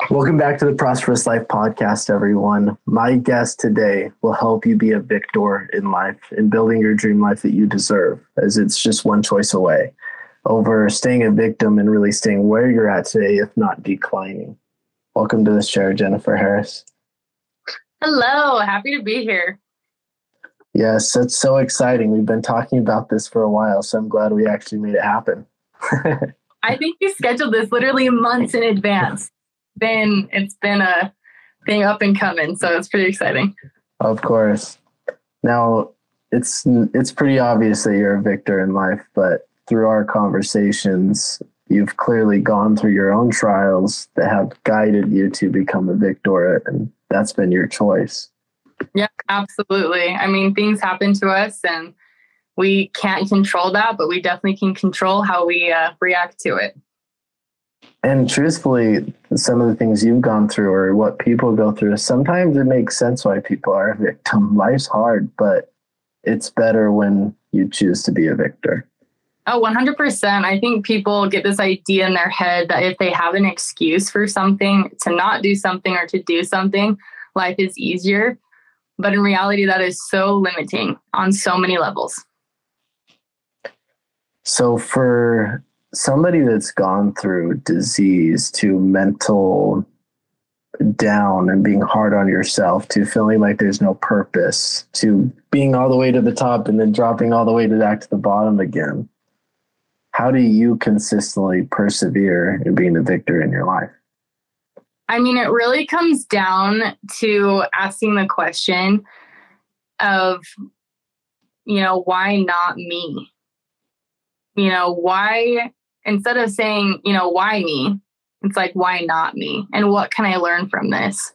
Welcome back to the Prosperous Life Podcast, everyone. My guest today will help you be a victor in life, in building your dream life that you deserve, as it's just one choice away over staying a victim and really staying where you're at today, if not declining. Welcome to the show, Jennifer Harris. Hello, happy to be here. Yes, it's so exciting. We've been talking about this for a while, so I'm glad we actually made it happen. I think we scheduled this literally months in advance. It's been a thing up and coming, so it's pretty exciting. Of course. Now, it's pretty obvious that you're a victor in life, but through our conversations, you've clearly gone through your own trials that have guided you to become a victor, and that's been your choice. Yeah, absolutely. I mean, things happen to us and we can't control that, but we definitely can control how we react to it. And truthfully, some of the things you've gone through or what people go through, sometimes it makes sense why people are a victim. Life's hard, but it's better when you choose to be a victor. Oh, 100%. I think people get this idea in their head that if they have an excuse for something, to not do something or to do something, life is easier. But in reality, that is so limiting on so many levels. So for somebody that's gone through disease to mental down and being hard on yourself, to feeling like there's no purpose, to being all the way to the top and then dropping all the way back to the bottom again, how do you consistently persevere in being a victor in your life? I mean, it really comes down to asking the question of, why not me? Why, instead of saying, why me? It's like, why not me? And what can I learn from this?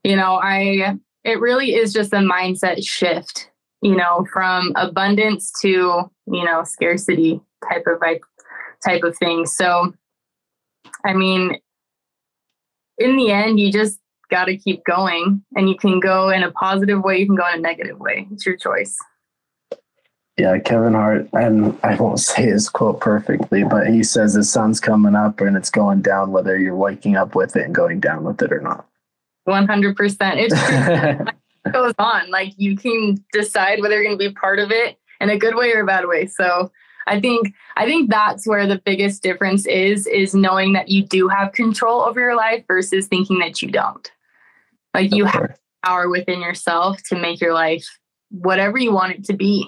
It really is just a mindset shift, from abundance to, scarcity type of thing. So, I mean, in the end, you just got to keep going, and you can go in a positive way. You can go in a negative way. It's your choice. Yeah, Kevin Hart, and I won't say his quote perfectly, but he says the sun's coming up and it's going down, whether you're waking up with it and going down with it or not. 100%. It's true. It goes on. Like, you can decide whether you're going to be part of it in a good way or a bad way. So I think that's where the biggest difference is knowing that you do have control over your life versus thinking that you don't. Like, you have power within yourself to make your life whatever you want it to be.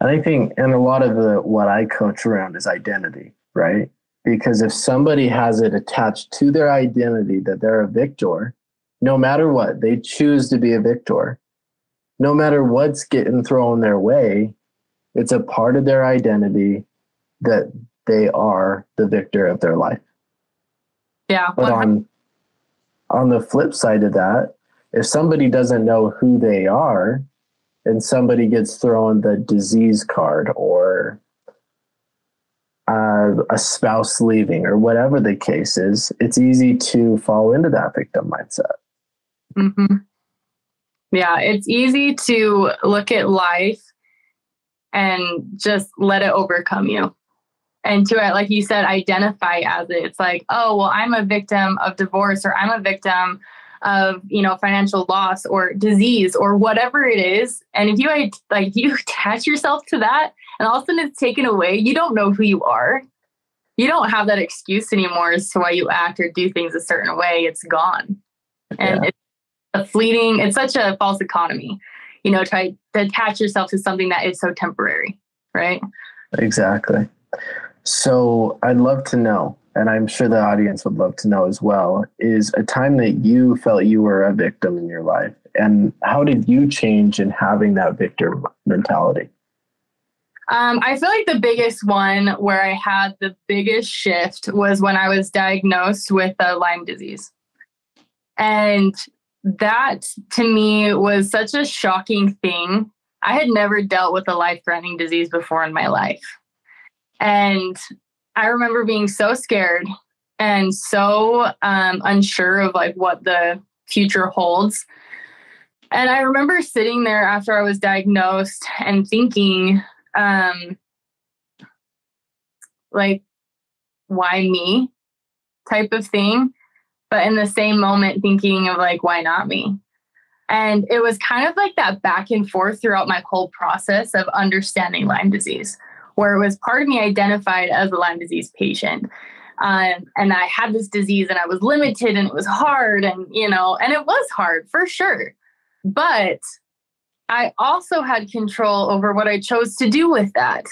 I think, and a lot of what I coach around is identity, right? Because if somebody has it attached to their identity that they're a victor, no matter what, they choose to be a victor. No matter what's getting thrown their way, it's a part of their identity that they are the victor of their life. Yeah. But on the flip side of that, if somebody doesn't know who they are and somebody gets thrown the disease card or a spouse leaving or whatever the case is, it's easy to fall into that victim mindset. Mm-hmm. Yeah, it's easy to look at life and just let it overcome you. And to, like you said, identify as it. It's like, oh, well, I'm a victim of divorce, or I'm a victim of, financial loss or disease or whatever it is. And if you attach yourself to that and all of a sudden it's taken away, you don't know who you are. You don't have that excuse anymore as to why you act or do things a certain way. It's gone. And it's such a false economy, try to attach yourself to something that is so temporary, right? Exactly. So I'd love to know, and I'm sure the audience would love to know as well, is a time that you felt you were a victim in your life, and how did you change in having that victor mentality? I feel like the biggest one where I had the biggest shift was when I was diagnosed with Lyme disease. And that to me was such a shocking thing. I had never dealt with a life-threatening disease before in my life. And I remember being so scared and so unsure of what the future holds. And I remember sitting there after I was diagnosed and thinking, why me type of thing. but in the same moment thinking of like, why not me? And it was kind of like that back and forth throughout my whole process of understanding Lyme disease, where it was part of me identified as a Lyme disease patient. And I had this disease and I was limited and it was hard and, and it was hard for sure. But I also had control over what I chose to do with that.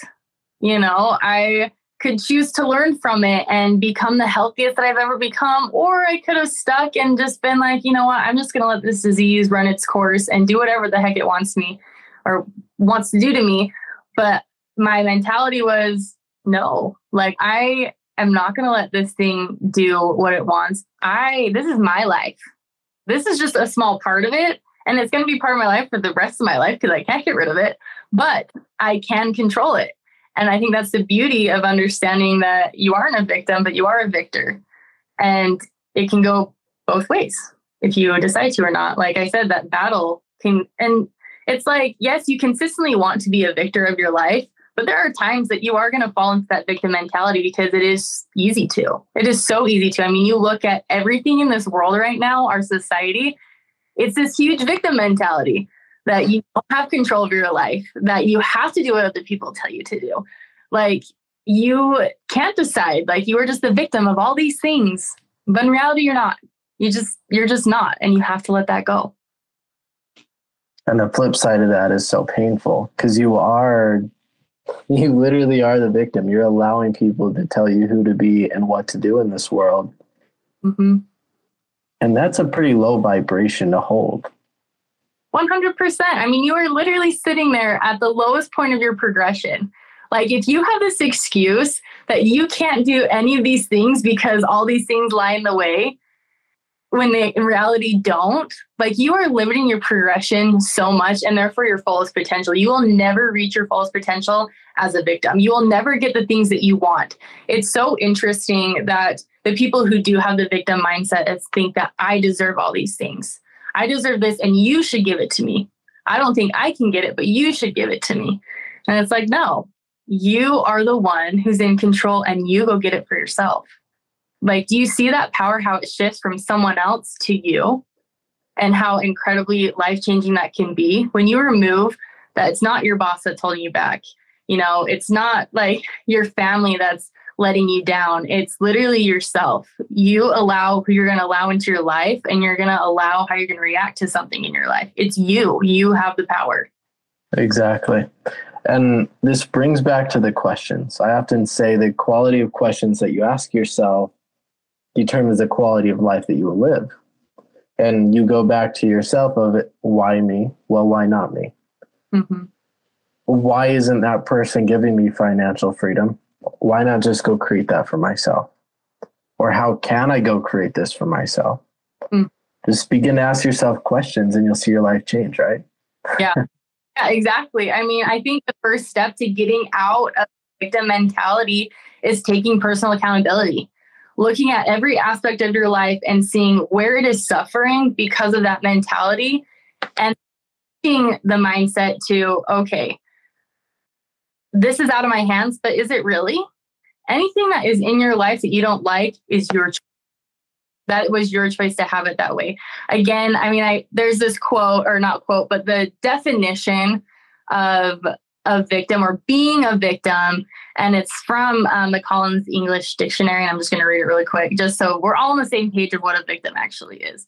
I could choose to learn from it and become the healthiest that I've ever become, or I could have stuck and just been like, you know what, I'm just going to let this disease run its course and do whatever the heck it wants me or wants to do to me. But my mentality was, no, like I am not going to let this thing do what it wants. This is my life. This is just a small part of it. And it's going to be part of my life for the rest of my life because I can't get rid of it, but I can control it. And I think that's the beauty of understanding that you aren't a victim, but you are a victor. And it can go both ways if you decide to or not. Like I said, that battle can, and it's like, yes, you consistently want to be a victor of your life, but there are times that you are going to fall into that victim mentality because it is easy to. It is so easy to. I mean, you look at everything in this world right now, our society, it's this huge victim mentality that you don't have control of your life, that you have to do what other people tell you to do. Like you can't decide, like you are just the victim of all these things, but in reality, you're not. You're just not, and you have to let that go. And the flip side of that is so painful because you literally are the victim. You're allowing people to tell you who to be and what to do in this world. Mm-hmm. And that's a pretty low vibration to hold. 100%. I mean, you are literally sitting there at the lowest point of your progression. Like if you have this excuse that you can't do any of these things because all these things lie in the way, when they in reality don't, like you are limiting your progression so much and therefore your fullest potential. You will never reach your fullest potential as a victim. You will never get the things that you want. It's so interesting that the people who do have the victim mindset think that I deserve all these things. I deserve this and you should give it to me. I don't think I can get it, but you should give it to me. And it's like, no, you are the one who's in control and you go get it for yourself. Like, do you see that power, how it shifts from someone else to you and how incredibly life-changing that can be when you remove that it's not your boss that's holding you back. It's not like your family that's letting you down. It's literally yourself. You allow who you're going to allow into your life and you're going to allow how you're going to react to something in your life. It's you. You have the power. Exactly. And this brings back to the questions. I often say the quality of questions that you ask yourself determines the quality of life that you will live. And you go back to yourself of it, why me? Well, why not me? Mm-hmm. Why isn't that person giving me financial freedom? Why not just go create that for myself? Or how can I go create this for myself? Mm. Just begin to ask yourself questions and you'll see your life change, right? Yeah. Yeah, exactly. I mean, I think the first step to getting out of victim mentality is taking personal accountability, looking at every aspect of your life and seeing where it is suffering because of that mentality and taking the mindset to, okay, this is out of my hands, but is it really? Anything that is in your life that you don't like is your choice. That was your choice to have it that way. Again, I mean, there's this quote, or not quote, but the definition of a victim or being a victim, and it's from the Collins English Dictionary, and I'm just going to read it really quick, just so we're all on the same page of what a victim actually is.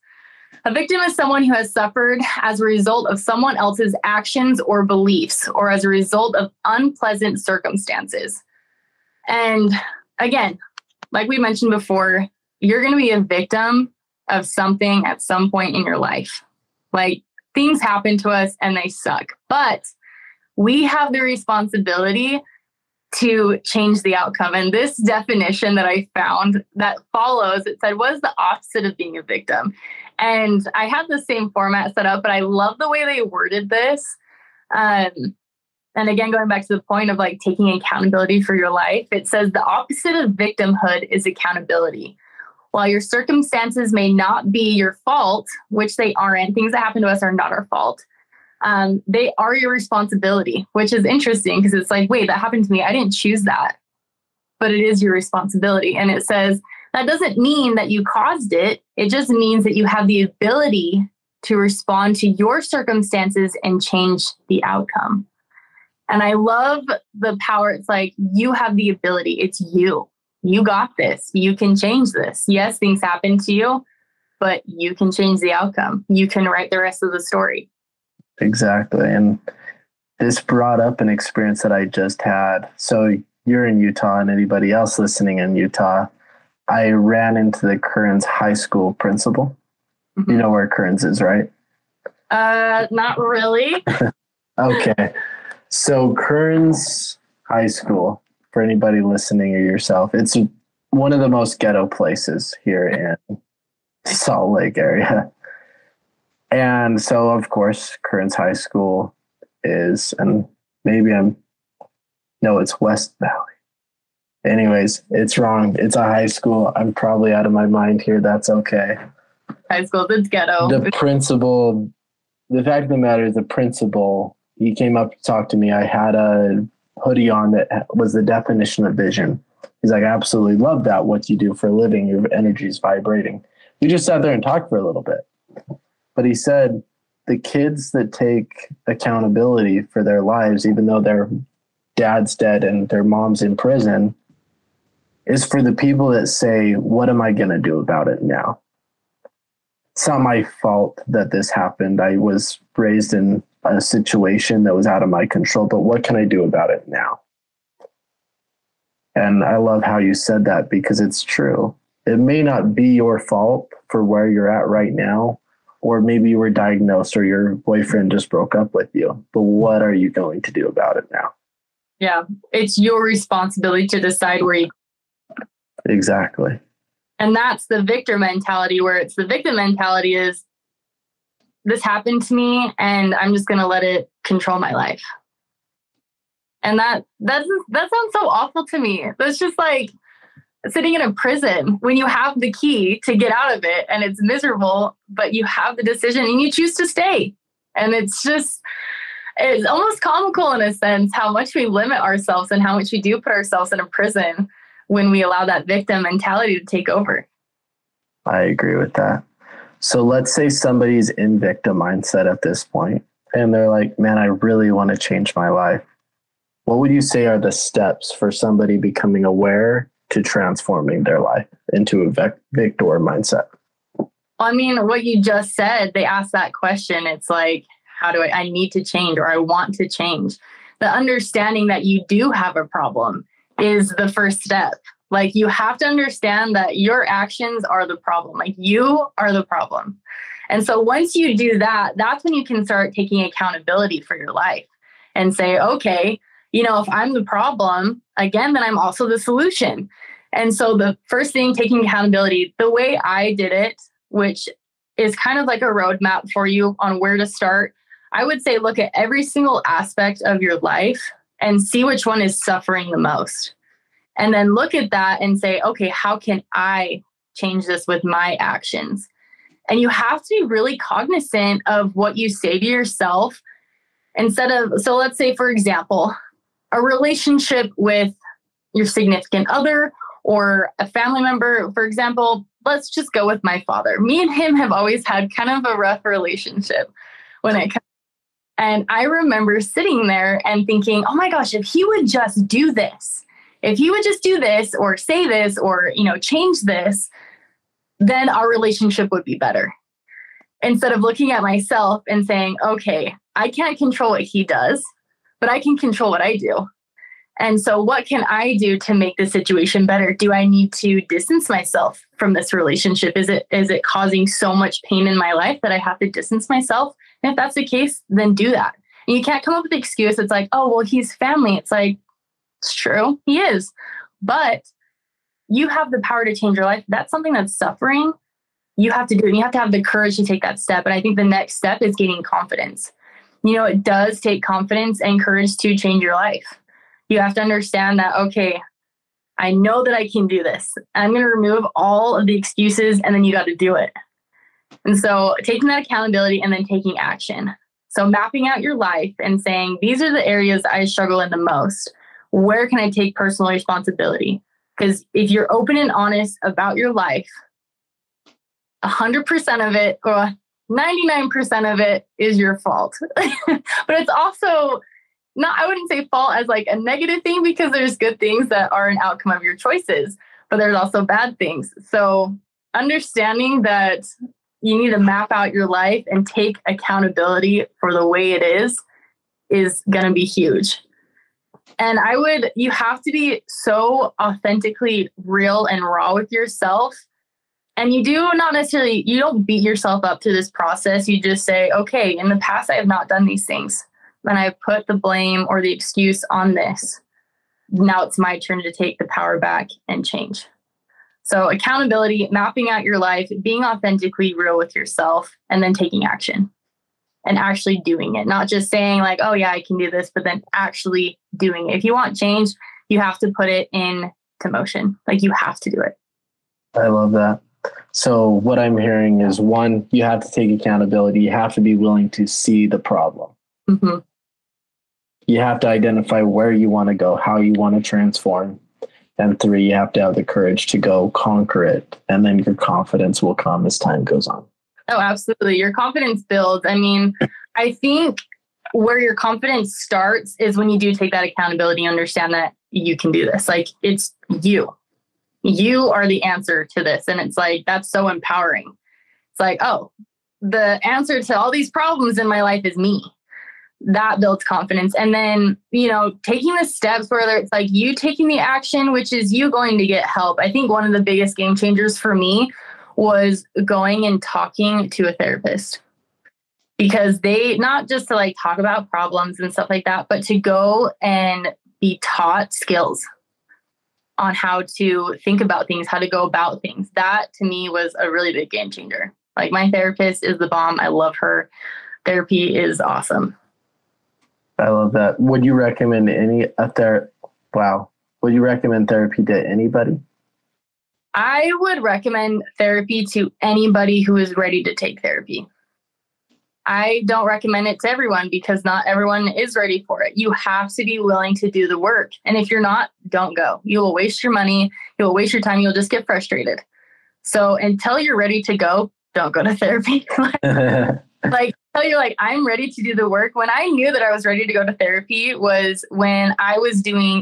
A victim is someone who has suffered as a result of someone else's actions or beliefs, or as a result of unpleasant circumstances. And again, like we mentioned before, you're going to be a victim of something at some point in your life. Like, things happen to us and they suck, but we have the responsibility to change the outcome. And this definition that I found that follows, it said, what is the opposite of being a victim? And I had the same format set up, but I love the way they worded this. And again, going back to the point of like taking accountability for your life, it says the opposite of victimhood is accountability. While your circumstances may not be your fault, which they aren't, things that happen to us are not our fault. They are your responsibility, which is interesting because it's like, wait, that happened to me. I didn't choose that, but it is your responsibility. And it says That doesn't mean that you caused it. It just means that you have the ability to respond to your circumstances and change the outcome. And I love the power. It's like, you have the ability. It's you. You got this. You can change this. Yes, things happen to you, but you can change the outcome. You can write the rest of the story. Exactly. And this brought up an experience that I just had. So you're in Utah, and anybody else listening in Utah, I ran into the Kearns High School principal. Mm-hmm. You know where Kearns is, right? Not really. Okay. So Kearns High School, for anybody listening or yourself, it's one of the most ghetto places here in Salt Lake area. And so, of course, Kearns High School is, and it's West Valley. Anyways, it's wrong. It's a high school. I'm probably out of my mind here. That's okay. High school, it's ghetto. The principal, the fact of the matter is the principal, he came up to talk to me. I had a hoodie on that was the definition of vision. He's like, I absolutely love that. What you do for a living, your energy is vibrating. We just sat there and talked for a little bit. But he said the kids that take accountability for their lives, even though their dad's dead and their mom's in prison, is for the people that say, what am I going to do about it now? It's not my fault that this happened. I was raised in a situation that was out of my control, but what can I do about it now? And I love how you said that, because it's true. It may not be your fault for where you're at right now, or maybe you were diagnosed or your boyfriend just broke up with you, but what are you going to do about it now? Yeah, it's your responsibility to decide where you. Exactly. And that's the victor mentality, where it's the victim mentality is, this happened to me and I'm just going to let it control my life. And that sounds so awful to me. That's just like sitting in a prison when you have the key to get out of it and it's miserable, but you have the decision and you choose to stay. And it's almost comical in a sense how much we limit ourselves and how much we do put ourselves in a prison when we allow that victim mentality to take over. I agree with that. So let's say somebody's in victim mindset at this point and they're like, man, I really want to change my life. What would you say are the steps for somebody becoming aware to transforming their life into a victor mindset? I mean, what you just said, they asked that question. It's like, how do I need to change, or I want to change? The understanding that you do have a problem is the first step. Like, you have to understand that your actions are the problem. Like, you are the problem. And so once you do that, that's when you can start taking accountability for your life and say, okay, if I'm the problem, again, then I'm also the solution. And so the first thing, taking accountability, the way I did it, which is kind of like a roadmap for you on where to start, I would say look at every single aspect of your life and see which one is suffering the most. And then look at that and say, okay, how can I change this with my actions? And you have to be really cognizant of what you say to yourself so let's say, for example, a relationship with your significant other or a family member, for example, let's just go with my father. Me and him have always had kind of a rough relationship when it comes. And I remember sitting there and thinking, oh my gosh, if he would just do this, or say this, or, change this, then our relationship would be better. Instead of looking at myself and saying, okay, I can't control what he does, but I can control what I do. And so what can I do to make the situation better? Do I need to distance myself from this relationship? Is it causing so much pain in my life that I have to distance myself? And if that's the case, then do that. And you can't come up with an excuse. It's like, oh, well, he's family. It's like, it's true. He is. But you have the power to change your life. That's something that's suffering. You have to do it. And you have to have the courage to take that step. And I think the next step is gaining confidence. It does take confidence and courage to change your life. You have to understand that, okay, I know that I can do this. I'm going to remove all of the excuses, and then you got to do it. And so taking that accountability and then taking action. So mapping out your life and saying, these are the areas I struggle in the most. Where can I take personal responsibility? Because if you're open and honest about your life, 100% of it or 99% of it is your fault. But it's also not, I wouldn't say fault as like a negative thing, because there's good things that are an outcome of your choices, but there's also bad things. So understanding that you need to map out your life and take accountability for the way it is going to be huge. And you have to be so authentically real and raw with yourself. And you don't beat yourself up to this process. You just say, okay, in the past, I have not done these things. And I've put the blame or the excuse on this. Now it's my turn to take the power back and change. So accountability, mapping out your life, being authentically real with yourself, and then taking action and actually doing it. Not just saying like, oh yeah, I can do this, but then actually doing it. If you want change, you have to put it into motion. Like you have to do it. I love that. So what I'm hearing is, one, you have to take accountability. You have to be willing to see the problem. Mm-hmm. You have to identify where you want to go, how you want to transform. And 3, you have to have the courage to go conquer it. And then your confidence will come as time goes on. Oh, absolutely. Your confidence builds. I mean, I think where your confidence starts is when you do take that accountability and understand that you can do this. Like it's you. You are the answer to this. And it's like, that's so empowering. It's like, oh, the answer to all these problems in my life is me. That builds confidence. And then, taking the steps, whether it's like you taking the action, which is you going to get help. I think one of the biggest game changers for me was going and talking to a therapist, because they, not just to like talk about problems and stuff like that, but to go and be taught skills on how to think about things, how to go about things. That to me was a really big game changer. Like my therapist is the bomb. I love her. Therapy is awesome. I love that. Would you recommend Would you recommend therapy to anybody? I would recommend therapy to anybody who is ready to take therapy. I don't recommend it to everyone because not everyone is ready for it. You have to be willing to do the work. And if you're not, don't go. You will waste your money. You will waste your time. You'll just get frustrated. So until you're ready to go, don't go to therapy. Like, until you're like, I'm ready to do the work. When I knew that I was ready to go to therapy was when I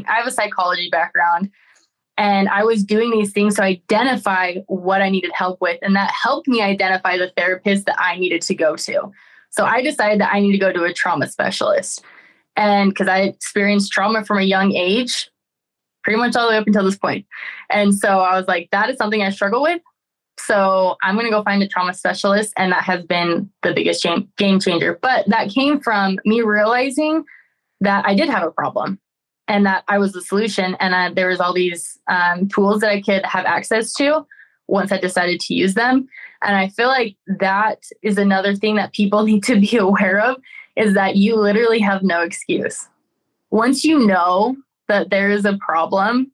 have a psychology background, and I was doing these things to identify what I needed help with. And that helped me identify the therapist that I needed to go to. So I decided that I need to go to a trauma specialist. And because I experienced trauma from a young age, pretty much all the way up until this point. And so I was like, that is something I struggle with. So I'm going to go find a trauma specialist. And that has been the biggest game changer. But that came from me realizing that I did have a problem and that I was the solution. And there was all these tools that I could have access to once I decided to use them. And I feel like that is another thing that people need to be aware of, is that you literally have no excuse. Once you know that there is a problem,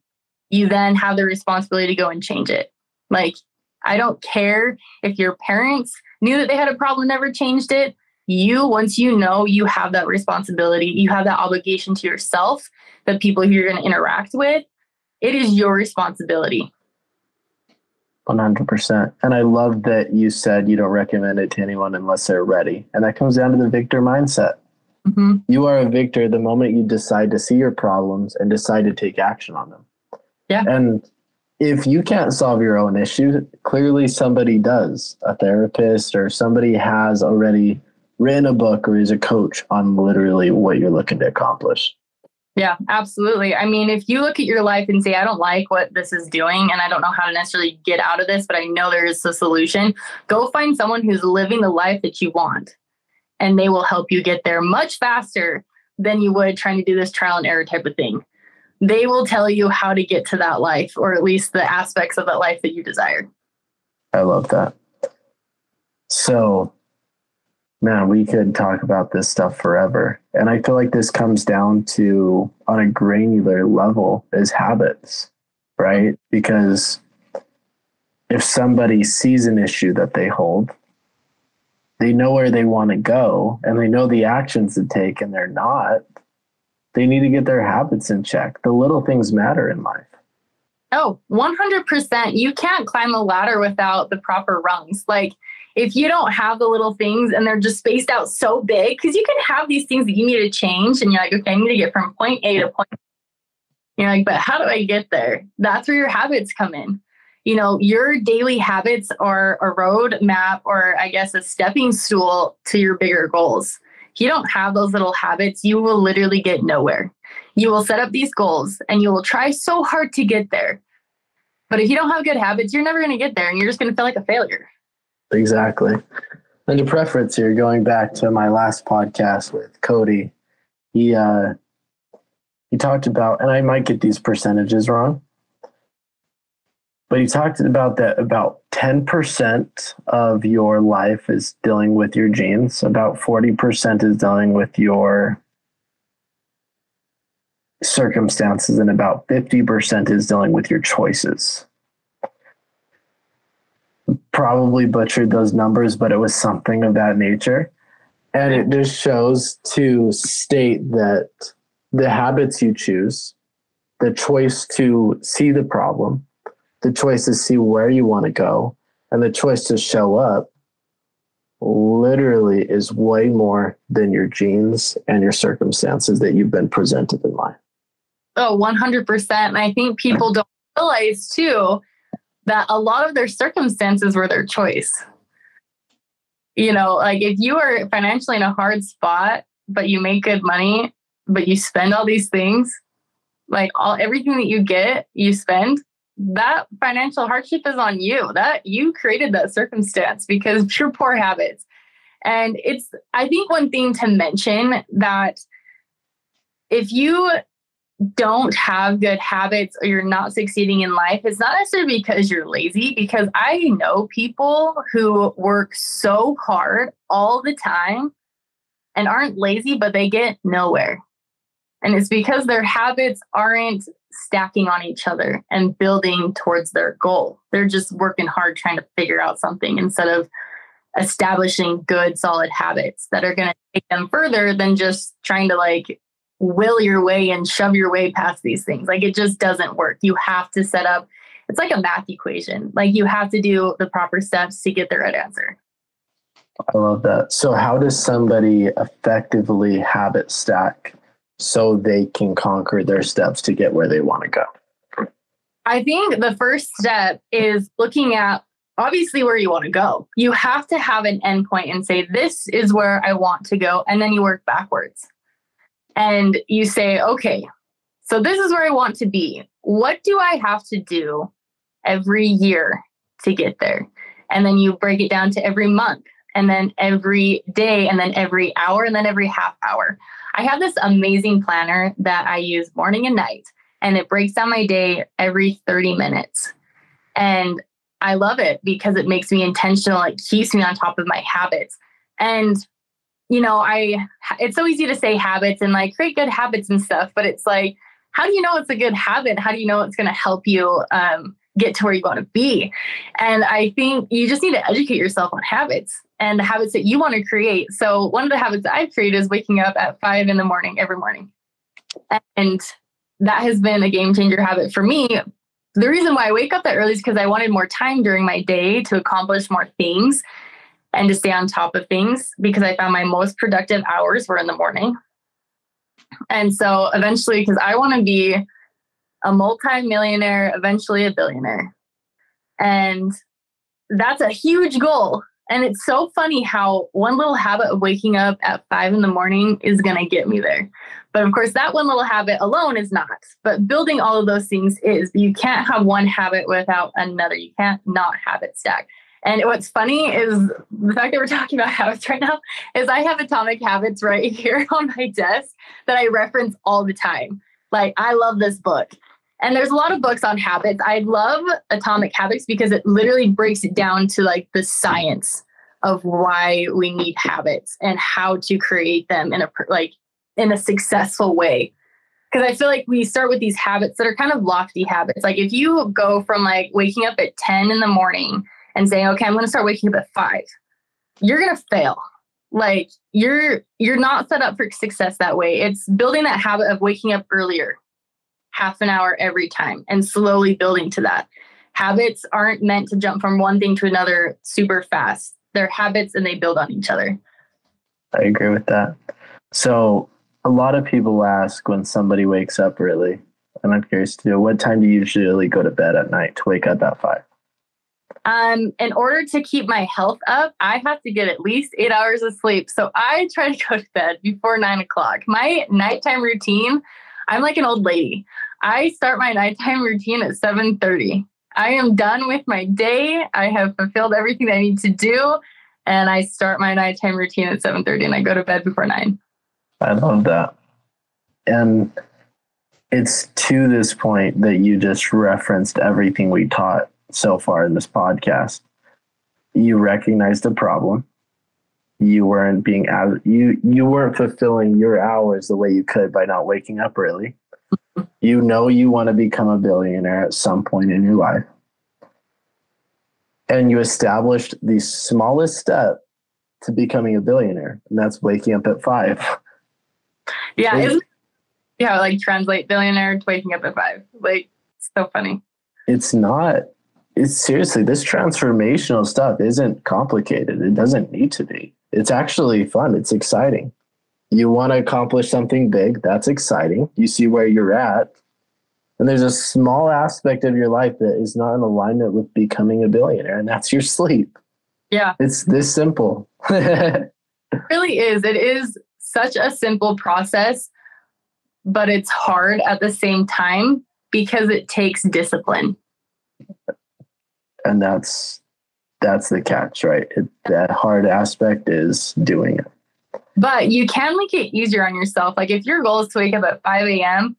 you then have the responsibility to go and change it. Like, I don't care if your parents knew that they had a problem and never changed it. Once you know, you have that responsibility. You have that obligation to yourself, the people who you're going to interact with. It is your responsibility. 100%. And I love that you said you don't recommend it to anyone unless they're ready. And that comes down to the victor mindset. Mm-hmm. You are a victor the moment you decide to see your problems and decide to take action on them. Yeah. And if you can't solve your own issue, clearly somebody does. A therapist or somebody has already written a book or is a coach on literally what you're looking to accomplish. Yeah, absolutely. I mean, if you look at your life and say, I don't like what this is doing and I don't know how to necessarily get out of this, but I know there is a solution, go find someone who's living the life that you want. And they will help you get there much faster than you would trying to do this trial and error type of thing. They will tell you how to get to that life, or at least the aspects of that life that you desire. I love that. So, man, we could talk about this stuff forever. And I feel like this comes down to, on a granular level, is habits, right? Because if somebody sees an issue that they hold, they know where they want to go and they know the actions to take, and they're not. They need to get their habits in check. The little things matter in life. Oh, 100%. You can't climb the ladder without the proper rungs. Like if you don't have the little things and they're just spaced out so big, because you can have these things that you need to change and you're like, okay, I need to get from point A to point B. You're like, but how do I get there? That's where your habits come in. You know, your daily habits are a road map, or I guess a stepping stool to your bigger goals. If you don't have those little habits, you will literally get nowhere. You will set up these goals and you will try so hard to get there. But if you don't have good habits, you're never going to get there and you're just going to feel like a failure. Exactly. And to preference here, going back to my last podcast with Cody, he talked about, and I might get these percentages wrong, but he talked about that about 10% of your life is dealing with your genes. About 40% is dealing with your circumstances, and about 50% is dealing with your choices. Probably butchered those numbers, but it was something of that nature. And it just shows to state that the habits you choose, the choice to see the problem, the choice to see where you want to go, and the choice to show up literally is way more than your genes and your circumstances that you've been presented in life. Oh, 100%. And I think people don't realize too that a lot of their circumstances were their choice. You know, like if you are financially in a hard spot, but you make good money, but you spend all these things, like everything that you get, you spend, that financial hardship is on you. That you created that circumstance because of your poor habits. And it's, I think one thing to mention that if you don't have good habits or you're not succeeding in life, it's not necessarily because you're lazy, because I know people who work so hard all the time and aren't lazy, but they get nowhere. And it's because their habits aren't stacking on each other and building towards their goal. They're just working hard trying to figure out something instead of establishing good, solid habits that are going to take them further than just trying to like will your way and shove your way past these things. Like it just doesn't work. You have to set up, it's like a math equation. Like you have to do the proper steps to get the right answer. I love that. So how does somebody effectively habit stack so they can conquer their steps to get where they want to go? I think the first step is looking at obviously where you want to go. You have to have an endpoint and say, this is where I want to go. And then you work backwards. And you say, okay, so this is where I want to be. What do I have to do every year to get there? And then you break it down to every month, and then every day, and then every hour, and then every half hour. I have this amazing planner that I use morning and night, and it breaks down my day every 30 minutes. And I love it because it makes me intentional. It keeps me on top of my habits. And you know, it's so easy to say habits and like create good habits and stuff, but it's like, how do you know it's a good habit? How do you know it's going to help you get to where you want to be? And I think you just need to educate yourself on habits and the habits that you want to create. So one of the habits that I've created is waking up at 5 a.m. every morning. And that has been a game changer habit for me. The reason why I wake up that early is because I wanted more time during my day to accomplish more things and to stay on top of things, because I found my most productive hours were in the morning. And so eventually, because I want to be a multi-millionaire, eventually a billionaire. And that's a huge goal. And it's so funny how one little habit of waking up at 5 a.m. is going to get me there. But of course, that one little habit alone is not. But building all of those things is. You can't have one habit without another. You can't not habit stack. And what's funny is the fact that we're talking about habits right now is I have Atomic Habits right here on my desk that I reference all the time. Like, I love this book. And there's a lot of books on habits. I love Atomic Habits because it literally breaks it down to like the science of why we need habits and how to create them in a successful way. Because I feel like we start with these habits that are kind of lofty habits. Like if you go from like waking up at 10 in the morning and saying, okay, I'm going to start waking up at 5, you're going to fail. Like you're not set up for success that way. It's building that habit of waking up earlier. half an hour every time and slowly building to that. Habits aren't meant to jump from one thing to another super fast. They're habits and they build on each other. I agree with that. So a lot of people ask when somebody wakes up early, and I'm curious to know, what time do you usually go to bed at night to wake up at 5? In order to keep my health up, I have to get at least 8 hours of sleep. So I try to go to bed before 9 o'clock. My nighttime routine, I'm like an old lady. I start my nighttime routine at 7:30. I am done with my day. I have fulfilled everything I need to do. And I start my nighttime routine at 7:30 and I go to bed before 9. I love that. And it's to this point that you just referenced everything we taught so far in this podcast. You recognized the problem. You weren't being you weren't fulfilling your hours the way you could by not waking up early. You know you want to become a billionaire at some point in your life. And you established the smallest step to becoming a billionaire, and that's waking up at 5. Yeah, like translate billionaire to waking up at 5. Like, it's so funny. It's seriously, this transformational stuff isn't complicated. It doesn't need to be. It's actually fun. It's exciting. You want to accomplish something big. That's exciting. You see where you're at. And there's a small aspect of your life that is not in alignment with becoming a billionaire, and that's your sleep. Yeah. It's this simple. It really is. It is such a simple process, but it's hard at the same time because it takes discipline. And that's the catch, right? That hard aspect is doing it. But you can make it easier on yourself. Like if your goal is to wake up at 5 a.m.,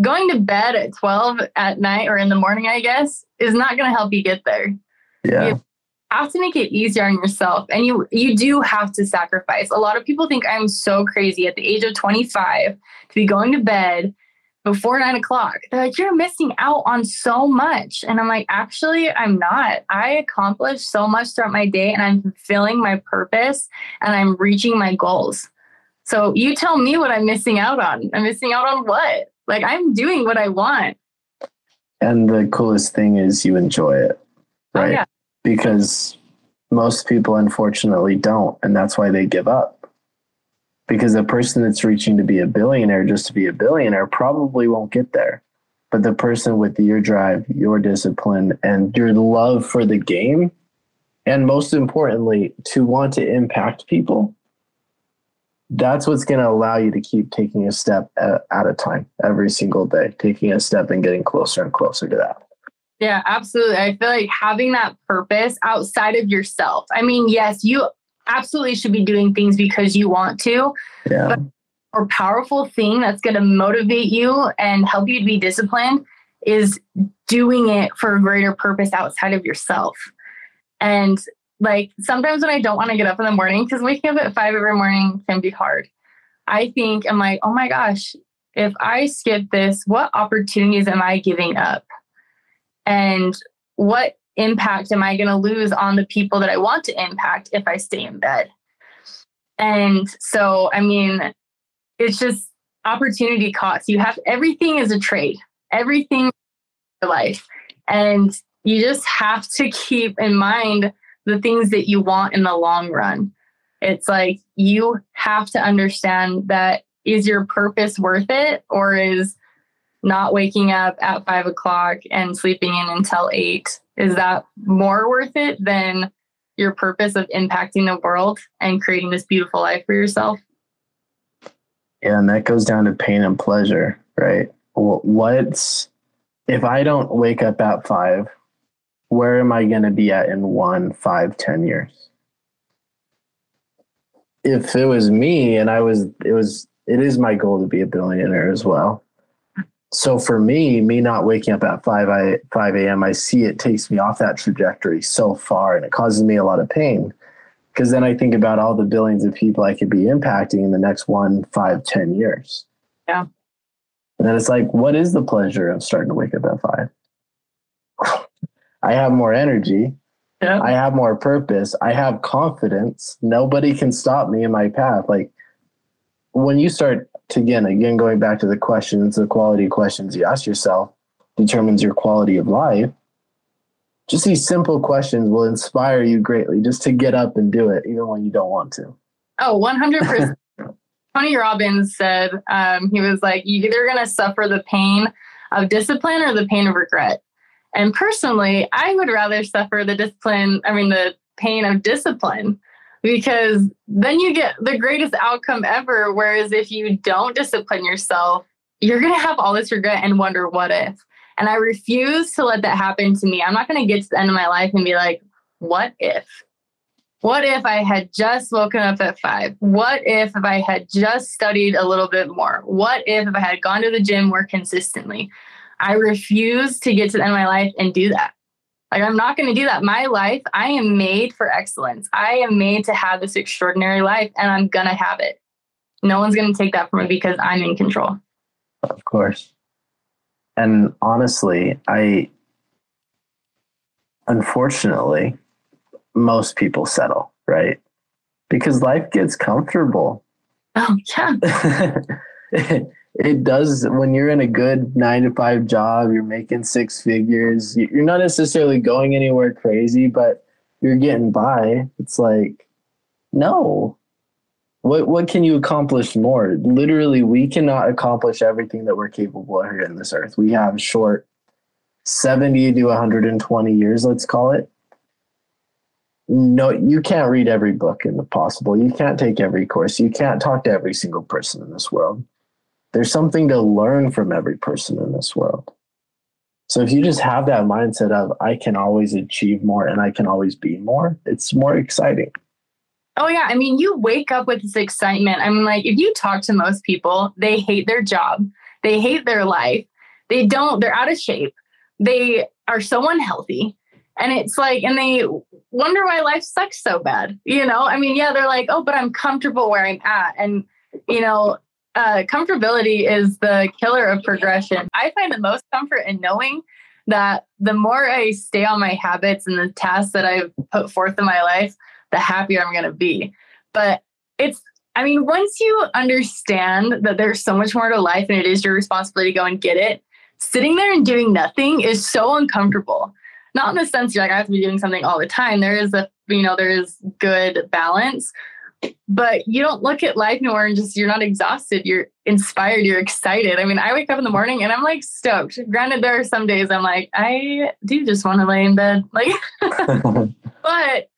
going to bed at 12 at night or in the morning, I guess, is not going to help you get there. Yeah. You have to make it easier on yourself. And you do have to sacrifice. A lot of people think I'm so crazy at the age of 25 to be going to bed before 9 o'clock. They're like, you're missing out on so much. And I'm like, actually, I'm not. I accomplished so much throughout my day and I'm fulfilling my purpose and I'm reaching my goals. So you tell me what I'm missing out on. I'm missing out on what? Like, I'm doing what I want. And the coolest thing is you enjoy it, right? Oh, yeah. Because most people, unfortunately, don't. And that's why they give up. Because the person that's reaching to be a billionaire just to be a billionaire probably won't get there. But the person with your drive, your discipline, and your love for the game, and most importantly, to want to impact people, that's what's going to allow you to keep taking a step at a time every single day, taking a step and getting closer and closer to that. Yeah, absolutely. I feel like having that purpose outside of yourself. I mean, yes, you absolutely should be doing things because you want to. Yeah. But a more powerful thing that's going to motivate you and help you to be disciplined is doing it for a greater purpose outside of yourself. And like sometimes when I don't want to get up in the morning, because waking up at 5 every morning can be hard. I'm like, oh my gosh, if I skip this, what opportunities am I giving up? And what impact am I going to lose on the people that I want to impact if I stay in bed? And so, I mean, it's just opportunity cost. Everything is a trade, everything in your life. And you just have to keep in mind the things that you want in the long run. It's like you have to understand that, is your purpose worth it, or is not waking up at 5 o'clock and sleeping in until 8, is that more worth it than your purpose of impacting the world and creating this beautiful life for yourself? Yeah, and that goes down to pain and pleasure, right? If I don't wake up at 5, where am I going to be at in 1, 5, 10 years? If it was me and it is my goal to be a billionaire as well. So for me not waking up at 5 a.m., I see it takes me off that trajectory so far, and it causes me a lot of pain. Because then I think about all the billions of people I could be impacting in the next 1, 5, 10 years. Yeah. And then it's like, what is the pleasure of starting to wake up at 5? I have more energy. Yeah. I have more purpose. I have confidence. Nobody can stop me in my path. Like when you start again, going back to the questions, the quality questions you ask yourself determines your quality of life. Just these simple questions will inspire you greatly just to get up and do it, even when you don't want to. Oh, 100%. Tony Robbins said, he was like, you're either going to suffer the pain of discipline or the pain of regret. And personally, I would rather suffer the pain of discipline, because then you get the greatest outcome ever. Whereas if you don't discipline yourself, you're going to have all this regret and wonder what if. And I refuse to let that happen to me. I'm not going to get to the end of my life and be like, what if? What if I had just woken up at 5? What if I had just studied a little bit more? What if I had gone to the gym more consistently? I refuse to get to the end of my life and do that. Like, I'm not going to do that. My life, I am made for excellence. I am made to have this extraordinary life, and I'm going to have it. No one's going to take that from me because I'm in control. Of course. And honestly, unfortunately, most people settle, right? Because life gets comfortable. Oh, yeah. It does. When you're in a good 9-to-5 job, you're making 6 figures. You're not necessarily going anywhere crazy, but you're getting by. It's like, no. What can you accomplish more? Literally, we cannot accomplish everything that we're capable of here in this earth. We have short 70 to 120 years, let's call it. No, you can't read every book in the possible. You can't take every course. You can't talk to every single person in this world. There's something to learn from every person in this world. So if you just have that mindset of, I can always achieve more and I can always be more, it's more exciting. Oh, yeah. I mean, you wake up with this excitement. I mean, like, if you talk to most people, they hate their job. They hate their life. They're out of shape. They are so unhealthy. And it's like, and they wonder why life sucks so bad. You know, I mean, yeah, they're like, oh, but I'm comfortable where I'm at. And, you know, comfortability is the killer of progression. I find the most comfort in knowing that the more I stay on my habits and the tasks that I've put forth in my life, the happier I'm going to be. But once you understand that there's so much more to life and it is your responsibility to go and get it, sitting there and doing nothing is so uncomfortable. Not in the sense you're like, I have to be doing something all the time. There is good balance, but you don't look at life anymore and you're not exhausted. You're inspired. You're excited. I mean, I wake up in the morning and I'm like stoked. Granted, there are some days I'm like, I do just want to lay in bed. Like, but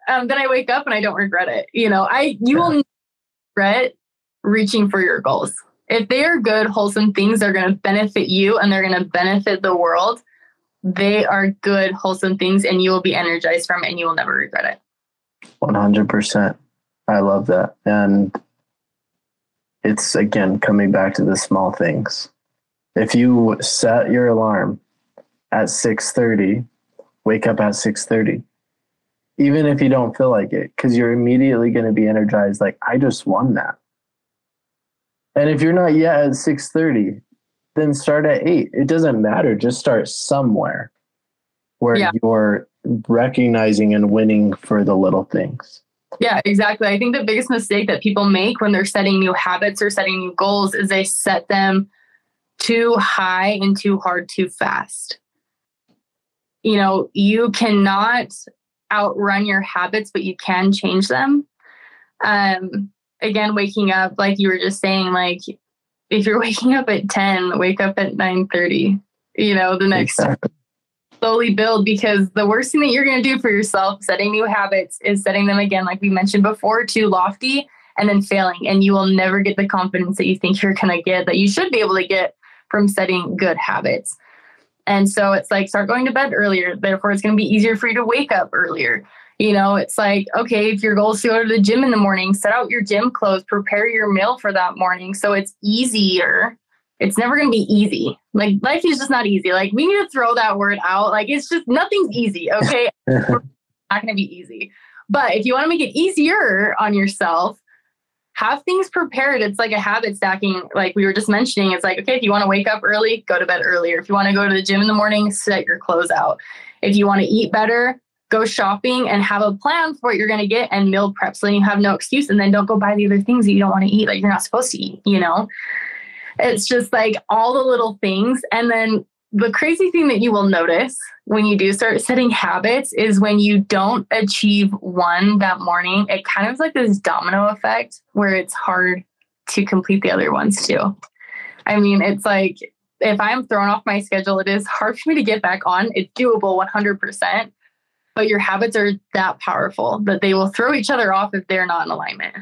then I wake up and I don't regret it. You know, you will regret reaching for your goals. If they are good, wholesome things that are going to benefit you and they're going to benefit the world, they are good, wholesome things, and you will be energized from it and you will never regret it. 100%. I love that. And it's, again, coming back to the small things. If you set your alarm at 6:30, wake up at 6:30, even if you don't feel like it, because you're immediately going to be energized. Like, I just won that. And if you're not yet at 6:30, then start at 8. It doesn't matter. Just start somewhere where you're recognizing and winning for the little things. Yeah, exactly. I think the biggest mistake that people make when they're setting new habits or setting new goals is they set them too high and too hard too fast. You know, you cannot outrun your habits, but you can change them. Again, waking up, like you were just saying, like, if you're waking up at 10, wake up at 9:30, you know, the next slowly build, because the worst thing that you're going to do for yourself, setting new habits, is setting them, again, like we mentioned before, too lofty and then failing. And you will never get the confidence that you think you're going to get, that you should be able to get from setting good habits. And so it's like, start going to bed earlier. Therefore, it's going to be easier for you to wake up earlier. You know, it's like, okay, if your goal is to go to the gym in the morning, set out your gym clothes, prepare your meal for that morning so it's easier. It's never going to be easy. Like, life is just not easy. Like, we need to throw that word out. Like, it's just, nothing's easy, okay? It's not going to be easy. But if you want to make it easier on yourself, have things prepared. It's like a habit stacking, like we were just mentioning. It's like, okay, if you want to wake up early, go to bed earlier. If you want to go to the gym in the morning, set your clothes out. If you want to eat better, go shopping and have a plan for what you're going to get and meal prep so then you have no excuse, and then don't go buy the other things that you don't want to eat, like you're not supposed to eat, you know? It's just like all the little things. And then the crazy thing that you will notice when you do start setting habits is when you don't achieve one that morning, it kind of is like this domino effect where it's hard to complete the other ones too. I mean, it's like if I'm thrown off my schedule, it is hard for me to get back on. It's doable 100%, but your habits are that powerful that they will throw each other off if they're not in alignment.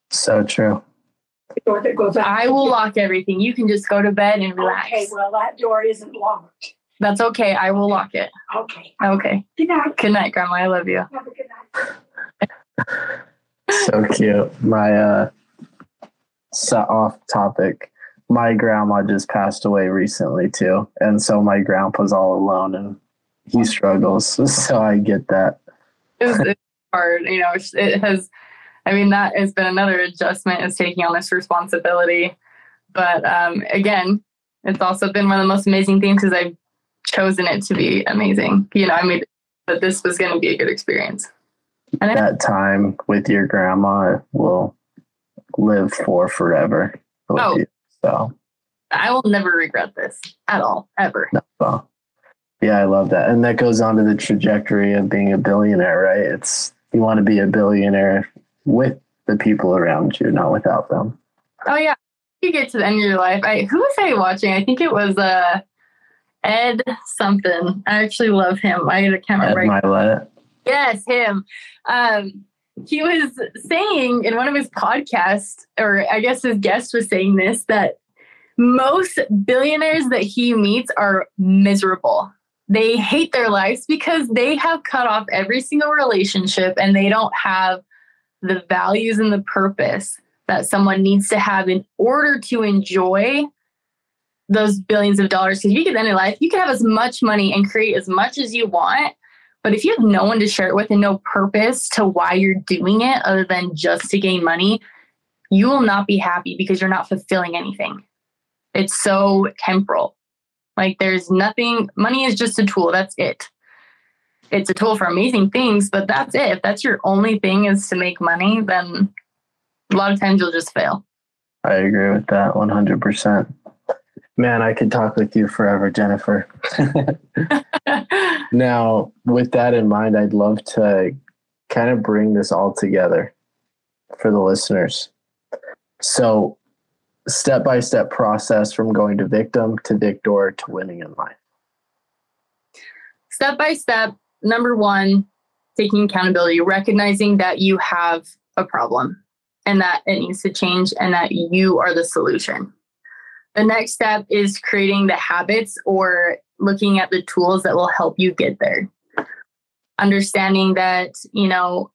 So true. Door that goes out. I will lock everything. You can just go to bed and relax. Okay, well, that door isn't locked. That's okay. I will lock it. Okay. Okay. Good night. Good night, Grandma. I love you. Have a good night. So cute. My off topic. My grandma just passed away recently too, and so my grandpa's all alone and he struggles. So I get that. It's hard, you know. It has. I mean, that has been another adjustment, is taking on this responsibility. But again, it's also been one of the most amazing things because I've chosen it to be amazing. You know, I made that this was going to be a good experience. And that time with your grandma will live for forever. Oh, you, so I will never regret this at all, ever. No. Yeah, I love that. And that goes on to the trajectory of being a billionaire, right? It's you want to be a billionaire with the people around you, not without them. Oh yeah. You get to the end of your life. Who was I watching? I think it was Ed something. I actually love him. I can't remember. Ed Milet. Yes, him. He was saying in one of his podcasts, or I guess his guest was saying this, that most billionaires that he meets are miserable. They hate their lives because they have cut off every single relationship and they don't have the values and the purpose that someone needs to have in order to enjoy those billions of dollars. Because if you get into life, you can have as much money and create as much as you want. But if you have no one to share it with and no purpose to why you're doing it other than just to gain money, you will not be happy because you're not fulfilling anything. It's so temporal. Like there's nothing, money is just a tool. That's it. It's a tool for amazing things, but that's it. If that's your only thing is to make money, then a lot of times you'll just fail. I agree with that 100%. Man, I could talk with you forever, Jennifer. Now, with that in mind, I'd love to kind of bring this all together for the listeners. So, step-by-step process from going to victim to victor to winning in life. Step by step, number one, taking accountability, recognizing that you have a problem and that it needs to change and that you are the solution. The next step is creating the habits or looking at the tools that will help you get there. Understanding that, you know,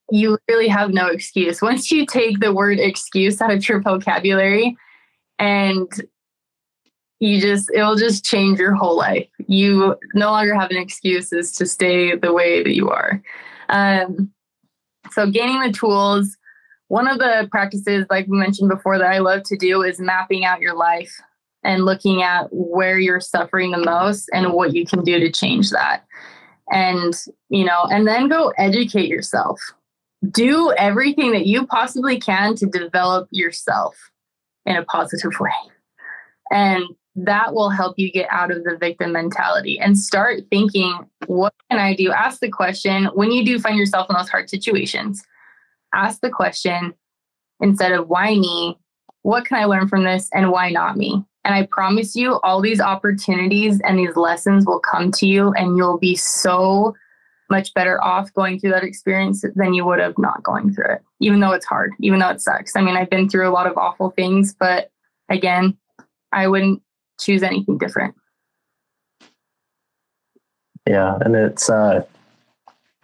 you really have no excuse. Once you take the word excuse out of your vocabulary and it will just change your whole life. You no longer have an excuse to stay the way that you are. So gaining the tools, one of the practices, like we mentioned before, that I love to do is mapping out your life and looking at where you're suffering the most and what you can do to change that. And, you know, and then go educate yourself. Do everything that you possibly can to develop yourself in a positive way. And that will help you get out of the victim mentality and start thinking, what can I do? Ask the question when you do find yourself in those hard situations. Ask the question instead of why me, what can I learn from this and why not me? And I promise you all these opportunities and these lessons will come to you and you'll be so much better off going through that experience than you would have not going through it, even though it's hard, even though it sucks. I mean, I've been through a lot of awful things, but again, I wouldn't choose anything different. Yeah. And it's, I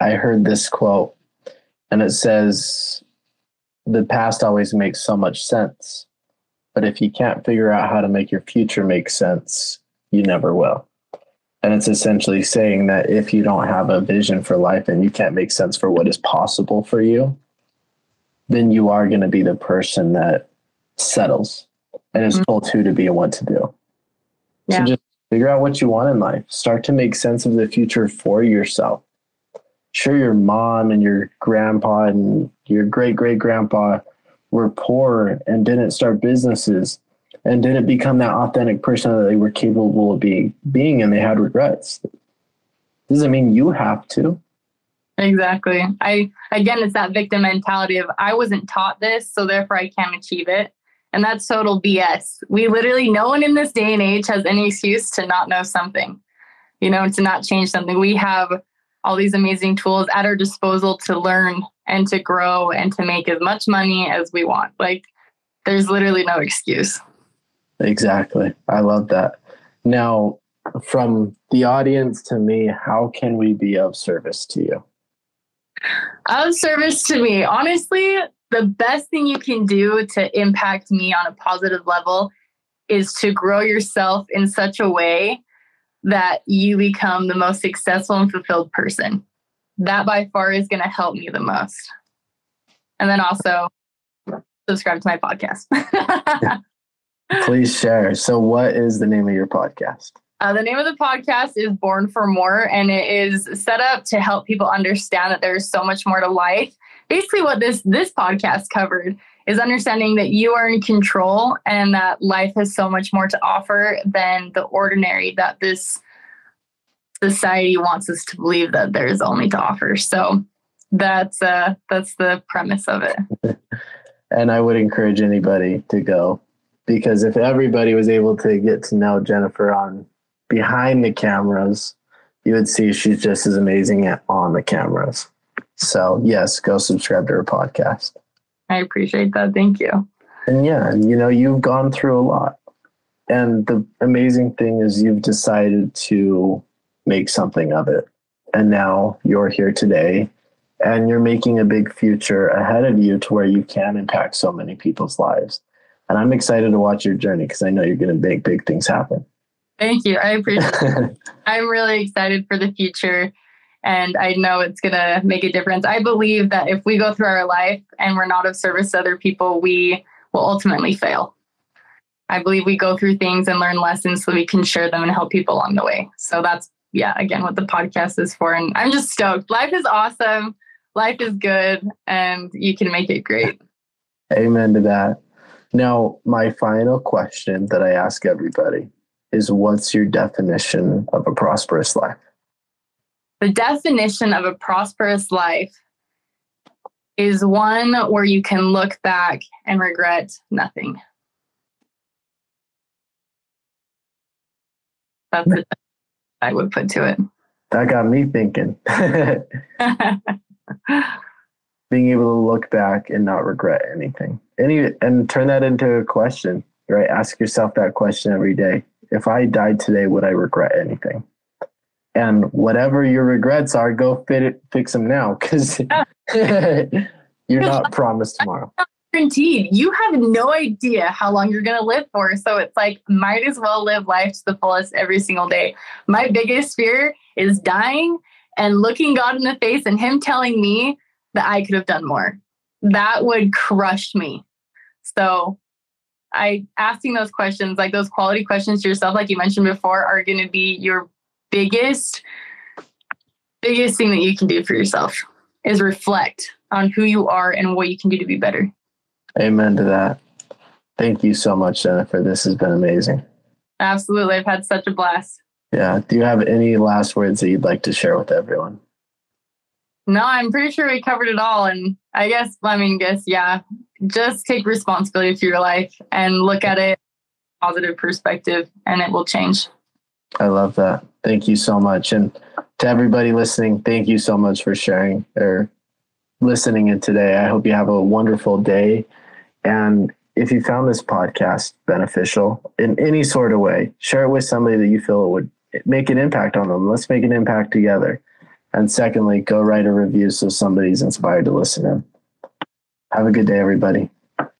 heard this quote and it says, the past always makes so much sense, but if you can't figure out how to make your future make sense, you never will. And it's essentially saying that if you don't have a vision for life and you can't make sense for what is possible for you, then you are going to be the person that settles and is told who to be and what to do. Yeah. So just figure out what you want in life. Start to make sense of the future for yourself. sure, your mom and your grandpa and your great-great-grandpa were poor and didn't start businesses and didn't become that authentic person that they were capable of being, and they had regrets. Doesn't mean you have to. Exactly. Again, it's that victim mentality of I wasn't taught this, so therefore I can't achieve it. And that's total BS. We literally, no one in this day and age has any excuse to not know something, to not change something. We have all these amazing tools at our disposal to learn and to grow and to make as much money as we want. Like, there's literally no excuse. Exactly. I love that. Now, from the audience to me, how can we be of service to you? Of service to me, honestly, the best thing you can do to impact me on a positive level is to grow yourself in such a way that you become the most successful and fulfilled person. That by far is going to help me the most. And then also subscribe to my podcast. Please share. So what is the name of your podcast? The name of the podcast is Born for More, and it is set up to help people understand that there's so much more to life. Basically, what this podcast covered is understanding that you are in control and that life has so much more to offer than the ordinary that this society wants us to believe that there's only to offer. So that's the premise of it. And I would encourage anybody to go, because if everybody was able to get to know Jennifer on behind the cameras, you would see she's just as amazing on the cameras. So yes, go subscribe to her podcast. I appreciate that. Thank you. And yeah, you've gone through a lot. And the amazing thing is you've decided to make something of it. And now you're here today and you're making a big future ahead of you to where you can impact so many people's lives. And I'm excited to watch your journey because I know you're going to make big things happen. Thank you. I appreciate it. I'm really excited for the future, and I know it's going to make a difference. I believe that if we go through our life and we're not of service to other people, we will ultimately fail. I believe we go through things and learn lessons so we can share them and help people along the way. So that's, again, what the podcast is for. And I'm just stoked. Life is awesome. Life is good, and you can make it great. Amen to that. Now, my final question that I ask everybody is, what's your definition of a prosperous life? The definition of a prosperous life is one where you can look back and regret nothing. That's what I would put to it. That got me thinking. Being able to look back and not regret anything. And turn that into a question, right? Ask yourself that question every day. If I died today, would I regret anything? And whatever your regrets are, go fix them now, because you're not promised tomorrow. Guaranteed. You have no idea how long you're going to live for. So it's like, might as well live life to the fullest every single day. My biggest fear is dying and looking God in the face and him telling me that I could have done more. That would crush me. So asking those questions, like those quality questions to yourself, like you mentioned before, are going to be your biggest thing that you can do for yourself, is reflect on who you are and what you can do to be better. Amen to that. Thank you so much, Jennifer. This has been amazing. Absolutely. I've had such a blast. Yeah. Do you have any last words that you'd like to share with everyone? No, I'm pretty sure we covered it all. And I guess, just take responsibility for your life and look at it positive perspective, and it will change. I love that. Thank you so much. And to everybody listening, thank you so much for sharing or listening in today. I hope you have a wonderful day. And if you found this podcast beneficial in any sort of way, share it with somebody that you feel would make an impact on them. Let's make an impact together. And secondly, go write a review so somebody's inspired to listen in. Have a good day, everybody.